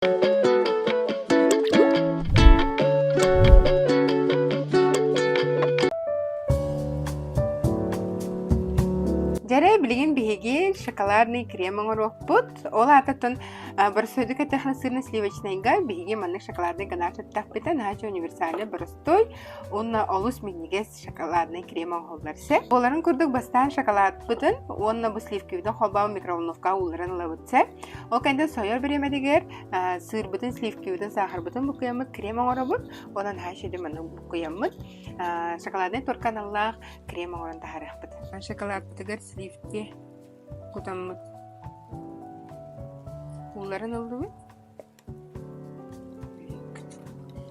Жарай билигин биһиги шоколадный кремоң ороппут. Ол ататын барсойдука техна сырный сливочныйга биһиги маннык шоколадный ганаша тахпыта нахача универсальный барстой. Онна олус мигнигес шоколадный кремоң холларсе. Оларын курдук бастан шоколад бытын, онна бу сливкивден холбау микроволновка уларын лабытсе. Ол кайда сойор беремедигер сыр бытын сливкивден сахар бытын бу кыямыт кремоң оробут. Онан хача деманын бу кыямыт шоколадный торканаллах кремоң оран тахарахпыт. Шоколад бытыгар сливки кутаммыт уларын ылдыбы.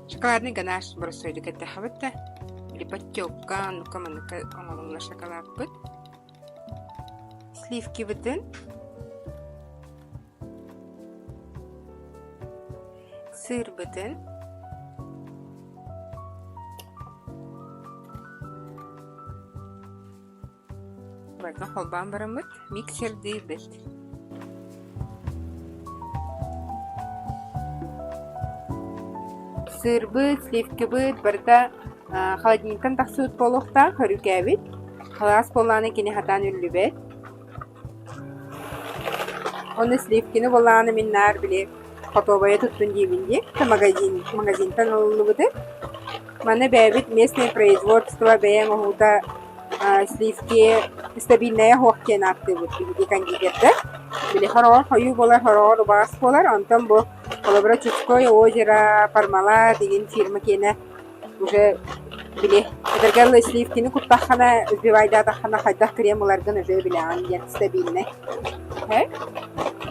Шоколадный ганаш барсойду кеттахабытта. Липаттёкка, нука маныка оңолуңла шоколад быт. Сливки бытын. Сыр бытын. Байтна холбан барамыт, миксерді бит. Сыр бит, сливки бит, барда холодильниктан тақсуыт болуқта, хорюке бит. Халас боланы кені хатан үлі бит. Оны сливкini боланы миннар біле хотобая туттун дейбинде. Магазинтан олы биді. Маны бәбит местное производство бәйен оғута сливки стабильная хохкен активит биги кандидатта. Били хорор хою болар, хорор бас болар. Антон бу колобра Чудское озеро, Пармала деген фирма кені уже били эдергеллы сливкini куттахана убивайда тахана хайдах крем оларгын уже били анген стабильный.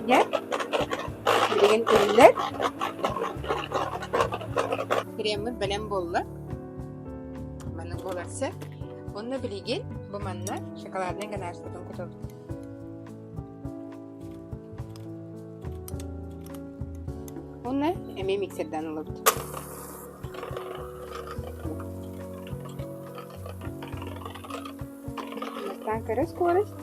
Я? Билеген өллер. Кремі білем болла. Маны боларса. Onu bilgin bu manna şokoladный ганаш потом кутап. Onu эме миксерден алып. Настанка скорость.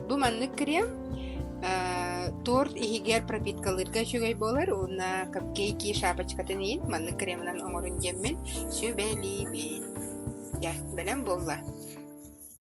Bu manna крем торт игер пропиткалырга шугай болар, уна капкейки шапочкатын ин, манны кремнан оңорун жеммен, шүбели бен. Я, белем болла.